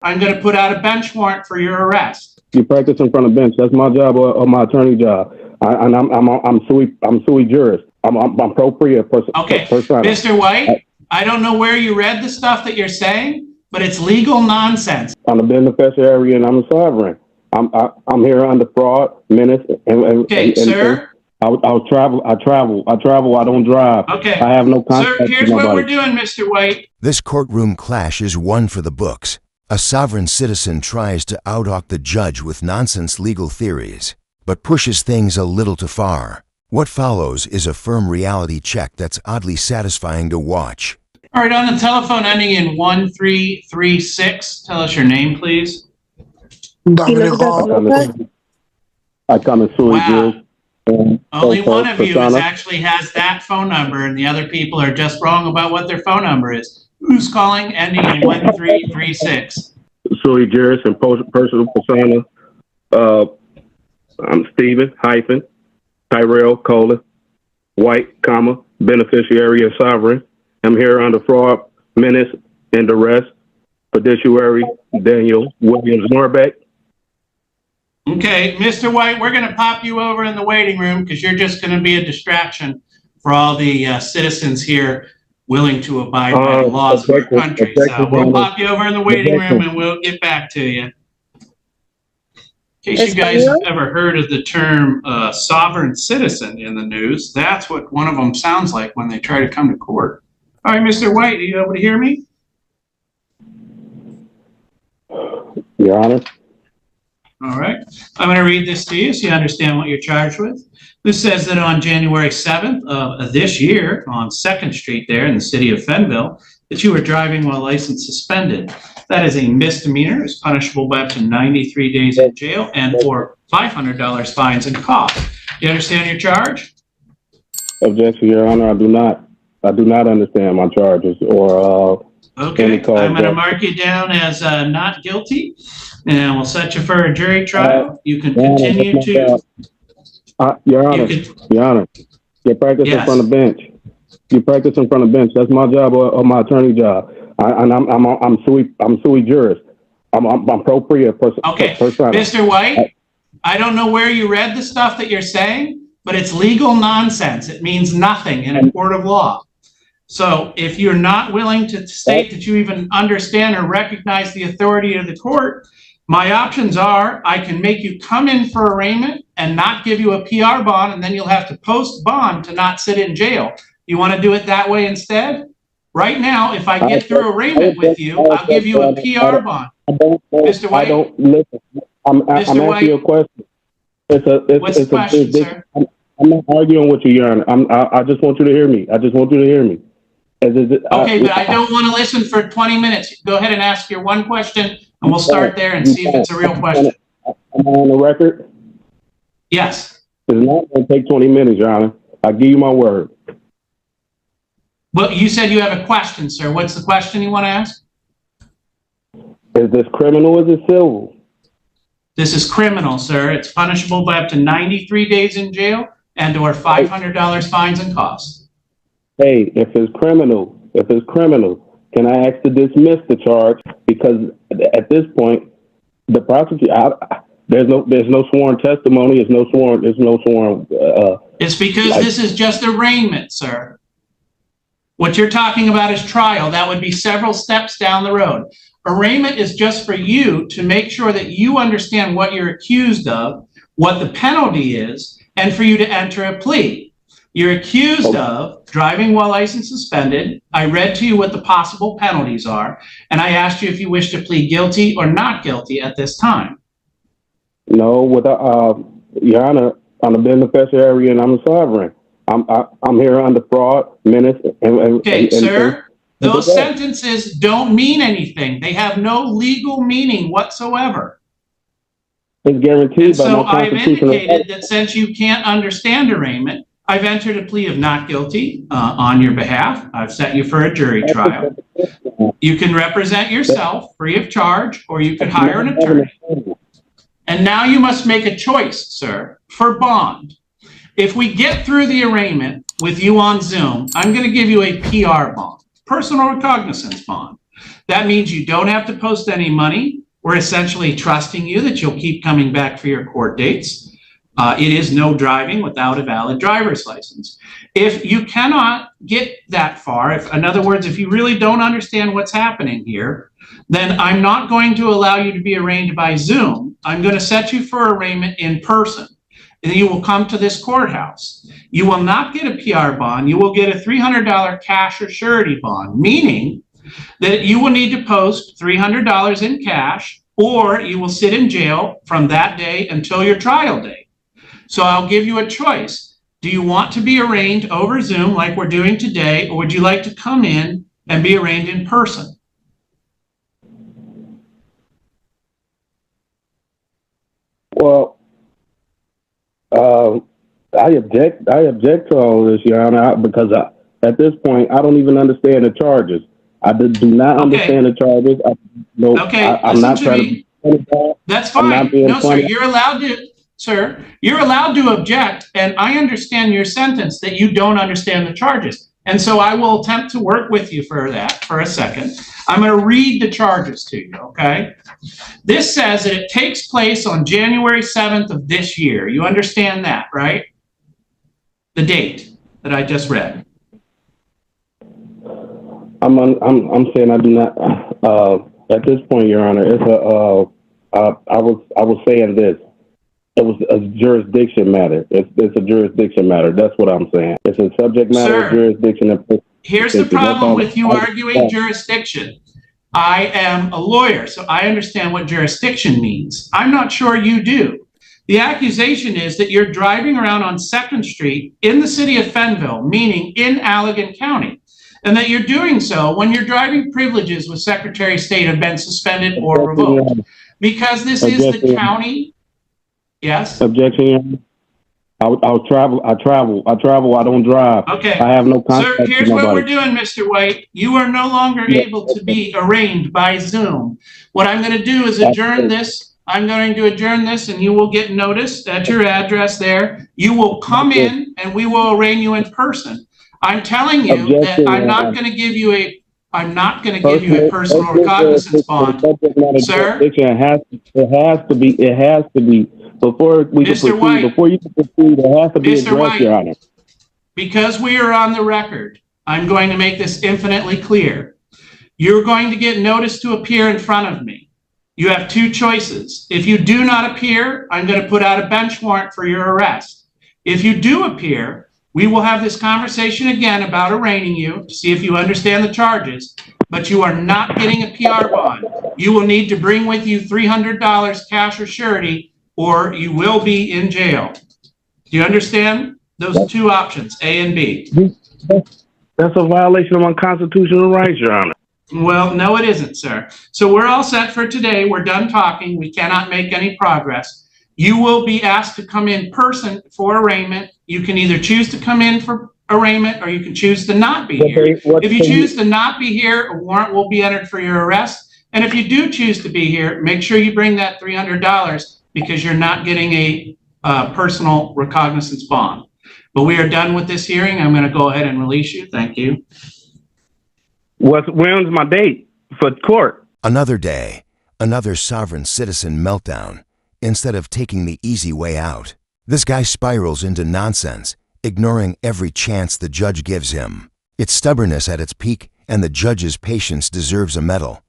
I'm going to put out a bench warrant for your arrest. You practice in front of bench. That's my job or my attorney job. I'm sui juris. I'm propria. Okay, Mr. White, I don't know where you read the stuff that you're saying, but it's legal nonsense. I'm a beneficiary and I'm a sovereign. I'm here under fraud, menace, and sir. I'll travel. I travel. I don't drive. Okay. I have no contact. Sir, here's what we're doing, Mr. White. This courtroom clash is one for the books. A sovereign citizen tries to out-talk the judge with nonsense legal theories, but pushes things a little too far. What follows is a firm reality check that's oddly satisfying to watch. All right, on the telephone ending in 1336, tell us your name, please. I come in sui juris. Only one of you actually has that phone number, and the other people are just wrong about what their phone number is. Who's calling ending in 1336? Sui juris and personal persona. I'm Stephen hyphen Tyrell colon White comma beneficiary of sovereign. I'm here under fraud, menace, and duress. Fiduciary Daniel Williams Norbeck. Okay, Mr. White, we're going to pop you over in the waiting room because you're just going to be a distraction for all the citizens here willing to abide by the laws of our country. So we'll pop you over in the waiting room and we'll get back to you. In case you guys have ever heard of the term sovereign citizen in the news, that's what one of them sounds like when they try to come to court. All right, Mr. White, are you able to hear me? Your Honor. All right. I'm going to read this to you so you understand what you're charged with. This says that on January 7th of this year on 2nd Street there in the city of Fenville, that you were driving while license suspended. That is a misdemeanor. It's punishable by up to 93 days in jail and or $500 fines and costs. Do you understand your charge? Objection, Your Honor. I do not. I do not understand my charges or okay. I'm going to mark you down as not guilty, and we'll set you for a jury trial. You can continue to. Your Honor. Your Honor. You practice in front of bench. You practice in front of bench. That's my job or my attorney job. I'm sui juris. I'm propria. Okay, Mr. White. I don't know where you read the stuff that you're saying, but it's legal nonsense. It means nothing in a court of law. So if you're not willing to state that you even understand or recognize the authority of the court, my options are I can make you come in for arraignment and not give you a PR bond, and then you'll have to post bond to not sit in jail. You want to do it that way instead? Right now, if I get through arraignment with you, I'll give you a PR bond. Mr. White? I don't listen. I'm asking you a question. What's the question, sir? I'm not arguing with you, Your Honor. I just want you to hear me. Okay, but I don't want to listen for 20 minutes. Go ahead and ask your one question, and we'll start there and see if it's a real question. Am I on the record? Yes. It's not going to take 20 minutes, Your Honor. I give you my word. Well, you said you have a question, sir. What's the question you want to ask? Is this criminal or is it civil? This is criminal, sir. It's punishable by up to 93 days in jail and or $500 fines and costs. Hey, if it's criminal, can I ask to dismiss the charge? Because at this point, the prosecutor, there's no sworn testimony. There's no sworn. It's because this is just arraignment, sir. What you're talking about is trial. That would be several steps down the road. Arraignment is just for you to make sure that you understand what you're accused of, what the penalty is, and for you to enter a plea. You're accused of driving while license suspended. I read to you what the possible penalties are, and I asked you if you wish to plead guilty or not guilty at this time. No, Your Honor, I'm a beneficiary and I'm a sovereign. I'm here under fraud, menace, okay, sir. Those sentences don't mean anything. They have no legal meaning whatsoever. It's guaranteed by so my constitutional. I've indicated that since you can't understand arraignment, I've entered a plea of not guilty on your behalf. I've set you for a jury trial. You can represent yourself free of charge, or you could hire an attorney. And now you must make a choice, sir, for bond. If we get through the arraignment with you on Zoom, I'm going to give you a PR bond, personal recognizance bond. That means you don't have to post any money. We're essentially trusting you that you'll keep coming back for your court dates. It is no driving without a valid driver's license. If you cannot get that far, in other words, if you really don't understand what's happening here, then I'm not going to allow you to be arraigned by Zoom. I'm going to set you for arraignment in person. And you will come to this courthouse. You will not get a PR bond. You will get a $300 cash or surety bond, meaning that you will need to post $300 in cash, or you will sit in jail from that day until your trial date. So I'll give you a choice. Do you want to be arraigned over Zoom like we're doing today, or would you like to come in and be arraigned in person? Well, I object to all of this, Your Honor, because at this point, I don't even understand the charges. I do not understand the charges. I'm not trying to. That's fine. No, sir, you're allowed to. Sir, you're allowed to object, and I understand your sentence that you don't understand the charges. And so I will attempt to work with you for that for a second. I'm going to read the charges to you, okay? This says that it takes place on January 7th of this year. You understand that, right? The date that I just read. I'm saying I do not. At this point, Your Honor, it's I was saying this. It was a jurisdiction matter. It's a jurisdiction matter. That's what I'm saying. It's a subject matter, jurisdiction. Here's the problem with you arguing jurisdiction. I am a lawyer, so I understand what jurisdiction means. I'm not sure you do. The accusation is that you're driving around on 2nd Street in the city of Fenville, meaning in Allegan County, and that you're doing so when your driving privileges with Secretary of State have been suspended or revoked. Because this is the county. Yes? Objection. I'll travel. I travel. I don't drive. Okay. I have no contact. Sir, here's what we're doing, Mr. White. You are no longer able to be arraigned by Zoom. What I'm going to do is adjourn this. I'm going to adjourn this, and you will get notice at your address there. You will come in, and we will arraign you in person. I'm telling you that I'm not going to give you a personal recognizance bond, sir. It has to be. Before we can proceed, White, before you can proceed, it has to be addressed, Your Honor. Because we are on the record, I'm going to make this infinitely clear. You're going to get notice to appear in front of me. You have two choices. If you do not appear, I'm going to put out a bench warrant for your arrest. If you do appear, we will have this conversation again about arraigning you to see if you understand the charges, but you are not getting a PR bond. You will need to bring with you $300 cash or surety, or you will be in jail. Do you understand those two options, A and B? That's a violation of my constitutional rights, Your Honor. Well, no, it isn't, sir. So we're all set for today. We're done talking. We cannot make any progress. You will be asked to come in person for arraignment. You can either choose to come in for arraignment, or you can choose to not be here. If you choose to not be here, a warrant will be entered for your arrest. And if you do choose to be here, make sure you bring that $300, because you're not getting a personal recognizance bond. But we are done with this hearing. I'm going to go ahead and release you. Thank you. When's my date for court? Another day, another sovereign citizen meltdown. Instead of taking the easy way out, this guy spirals into nonsense, ignoring every chance the judge gives him. It's stubbornness at its peak, and the judge's patience deserves a medal.